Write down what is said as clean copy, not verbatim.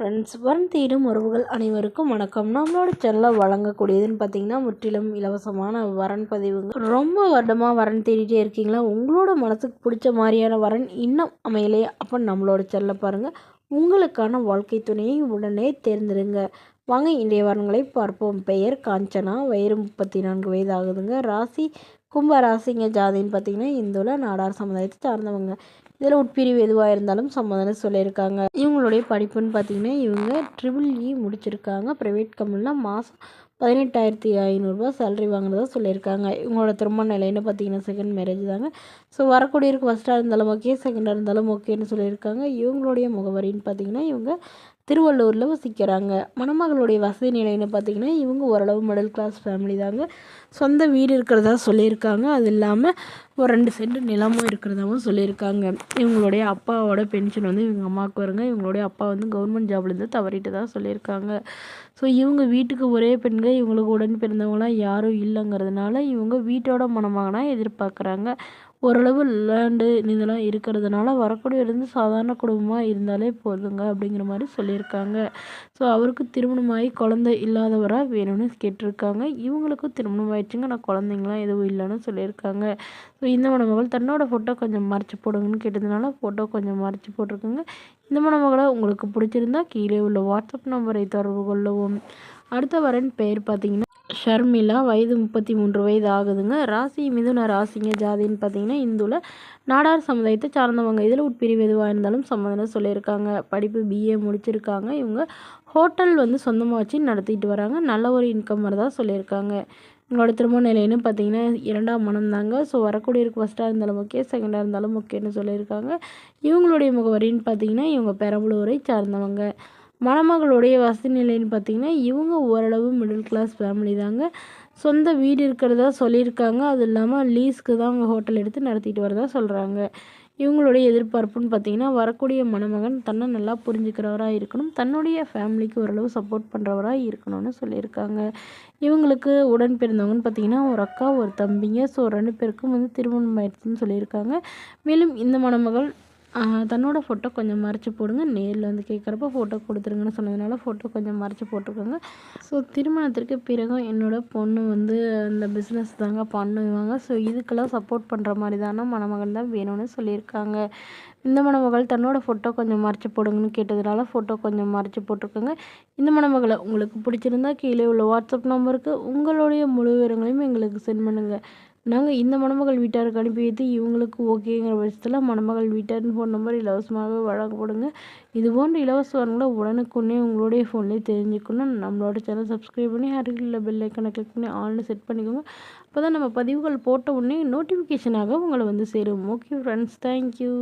Friends, வரன் தேடும் உறவுகள் அனைவருக்கும் வணக்கம். நம்மளோட சேனலில் வழங்கக்கூடியதுன்னு பார்த்தீங்கன்னா முற்றிலும் இலவசமான வரன் பதிவுங்க. ரொம்ப வருடமாக வரன் தேடிட்டே இருக்கீங்களா? உங்களோட மனசுக்கு பிடிச்ச மாதிரியான வரன் இன்னும் அமையலையே? அப்போ நம்மளோட சேனலில் பாருங்கள். உங்களுக்கான வாழ்க்கை துணையை உடனே தேர்ந்தெடுங்க. வாங்க இன்றைய வரன்களை பார்ப்போம். பெயர் காஞ்சனா, வயது 34 வயது ஆகுதுங்க. ராசி கும்ப ராசிங்க. ஜாதின்னு பார்த்தீங்கன்னா இந்துல நாடார் சமுதாயத்தை சார்ந்தவங்க. இதில் உட்பிரிவு எதுவாக இருந்தாலும் சம்மதம் சொல்லியிருக்காங்க. இவங்களுடைய படிப்புன்னு பார்த்தீங்கன்னா இவங்க EEE முடிச்சிருக்காங்க. ப்ரைவேட் கம்பெனியில் மாதம் 18,500 சேலரி வாங்கினதாக சொல்லியிருக்காங்க. இவங்களோட திருமண நிலைன்னு பார்த்தீங்கன்னா செகண்ட் மேரேஜ் தாங்க. ஸோ வரக்கூடியவருக்கு ஃபஸ்ட்டாக இருந்தாலும் ஓகே, செகண்டாக இருந்தாலும் ஓகேன்னு சொல்லியிருக்காங்க. இவங்களுடைய முகவரின்னு பார்த்தீங்கன்னா இவங்க திருவள்ளூரில் வசிக்கிறாங்க. மணமகளுடைய வசதி நிலைன்னு பார்த்தீங்கன்னா இவங்க ஓரளவு மிடில் கிளாஸ் ஃபேமிலி தாங்க. சொந்த வீடு இருக்கிறதா சொல்லியிருக்காங்க. அது இல்லாமல் ஒரு 2 சென்ட் நிலமும் இருக்கிறதாவும் சொல்லியிருக்காங்க. இவங்களுடைய அப்பாவோட பென்ஷன் வந்து இவங்க அம்மாவுக்கு வருங்க. இவங்களுடைய அப்பா வந்து கவர்மெண்ட் ஜாப்லேருந்து தவறிட்டு தான் சொல்லியிருக்காங்க. ஸோ இவங்க வீட்டுக்கு ஒரே பெண்கள், இவங்களுக்கு உடன் பிறந்தவங்களாம் யாரும் இல்லைங்கிறதுனால இவங்க வீட்டோட மணமகனாக எதிர்பார்க்குறாங்க. ஓரளவு லேண்டு இதெல்லாம் இருக்கிறதுனால வரக்கூடியவருந்து சாதாரண குடும்பமாக இருந்தாலே போதுங்க அப்படிங்கிற மாதிரி சொல்லியிருக்காங்க. ஸோ அவருக்கு திருமணமாகி குழந்தை இல்லாதவராக வேணும்னு கேட்டிருக்காங்க. இவங்களுக்கும் திருமணம் ஆயிடுச்சுங்க, நான் குழந்தைங்களாம் எதுவும் இல்லைன்னு சொல்லியிருக்காங்க. ஸோ இந்த மணமகள் தன்னோட ஃபோட்டோ கொஞ்சம் மறைச்சி போடுங்கன்னு கேட்டதுனால ஃபோட்டோ கொஞ்சம் மறைச்சி போட்டிருக்குங்க. இந்த மணமகளை உங்களுக்கு பிடிச்சிருந்தா கீழே உள்ள வாட்ஸ்அப் நம்பரை தொடர்பு கொள்ளவும். அடுத்த வரன் பெயர் பார்த்தீங்கன்னா ஷர்மிளா, வயது 33 வயது ஆகுதுங்க. ராசி மிதுன ராசிங்க. ஜாதின்னு பார்த்தீங்கன்னா இந்துல நாடார் சமுதாயத்தை சார்ந்தவங்க. இதில் உட்பிரிவு எதுவாக இருந்தாலும் சம்மதம் சொல்லியிருக்காங்க. படிப்பு BA முடிச்சிருக்காங்க. இவங்க ஹோட்டல் வந்து சொந்தமாக வச்சு நடத்திட்டு வராங்க. நல்ல ஒரு இன்கம் வரதா சொல்லியிருக்காங்க. இவங்களோட திருமண நிலைன்னு பார்த்தீங்கன்னா 2ஆம் மனம் தாங்க. ஸோ வரக்கூடியவருக்கு ஃபஸ்ட்டாக இருந்தாலும் ஓகே, செகண்டாக இருந்தாலும் ஓகேன்னு சொல்லியிருக்காங்க. இவங்களுடைய முகவரின்னு பார்த்தீங்கன்னா இவங்க பெரம்பலூரை சார்ந்தவங்க. மணமகளுடைய வசதி நிலைன்னு பார்த்தீங்கன்னா இவங்க ஓரளவு மிடில் கிளாஸ் ஃபேமிலி தாங்க. சொந்த வீடு இருக்கிறதா சொல்லியிருக்காங்க. அது இல்லாமல் லீஸ்க்கு தான் அவங்க ஹோட்டல் எடுத்து நடத்திட்டு வரதா சொல்கிறாங்க. இவங்களுடைய எதிர்பார்ப்புன்னு பார்த்தீங்கன்னா வரக்கூடிய மணமகன் தன்னை நல்லா புரிஞ்சுக்கிறவராக இருக்கணும், தன்னுடைய ஃபேமிலிக்கு ஓரளவு சப்போர்ட் பண்ணுறவராக இருக்கணும்னு சொல்லியிருக்காங்க. இவங்களுக்கு உடன் பிறந்தவங்கன்னு பார்த்தீங்கன்னா ஒரு அக்கா ஒரு தம்பிங்க. ஸோ 2 பேருக்கும் வந்து திருமணம் ஆயிடுச்சுன்னு சொல்லியிருக்காங்க. மேலும் இந்த மணமகள் தன்னோட ஃபோட்டோ கொஞ்சம் மறைச்சி போடுங்க, நேரில் வந்து கேட்குறப்ப ஃபோட்டோ கொடுத்துருங்கன்னு சொன்னதுனால ஃபோட்டோ கொஞ்சம் மறைச்சி போட்டிருக்காங்க. ஸோ திருமணத்திற்கு பிறகும் என்னோடய பொண்ணு வந்து இந்த பிஸ்னஸ் தாங்க பண்ணுவாங்க. ஸோ இதுக்கெல்லாம் சப்போர்ட் பண்ணுற மாதிரி தானே மணமகள் தான் வேணும்னு சொல்லியிருக்காங்க. இந்த மணமகள் தன்னோட ஃபோட்டோ கொஞ்சம் மறைச்சி போடுங்கன்னு கேட்டதுனால ஃபோட்டோ கொஞ்சம் மறைச்சி போட்டிருக்காங்க. இந்த மணமகளை உங்களுக்கு பிடிச்சிருந்தா கீழே உள்ள வாட்ஸ்அப் நம்பருக்கு உங்களுடைய முழு விவரங்களையும் எங்களுக்கு சென்ட் பண்ணுங்கள். நாங்கள் இந்த மணமகள் வீட்டாருக்கு அனுப்பி வைத்து இவங்களுக்கு ஓகேங்கிற பட்சத்தில் மணமகள் வீட்டாரின் ஃபோன் நம்பர் இலவசமாக வழங்கப்படுங்க. இது போன்ற இலவச வரங்களை உடனுக்குடனே உங்களுடைய ஃபோன்லேயே தெரிஞ்சுக்கணும். நம்மளோட சேனல் சப்ஸ்கிரைப் பண்ணி அருகில் பெல் ஐக்கனை கிளிக் பண்ணி ஆல்னு செட் பண்ணிக்கோங்க. அப்போ தான் நம்ம பதிவுகள் போட்ட உடனே நோட்டிஃபிகேஷனாக உங்களை வந்து சேரும். Okay friends, thank you.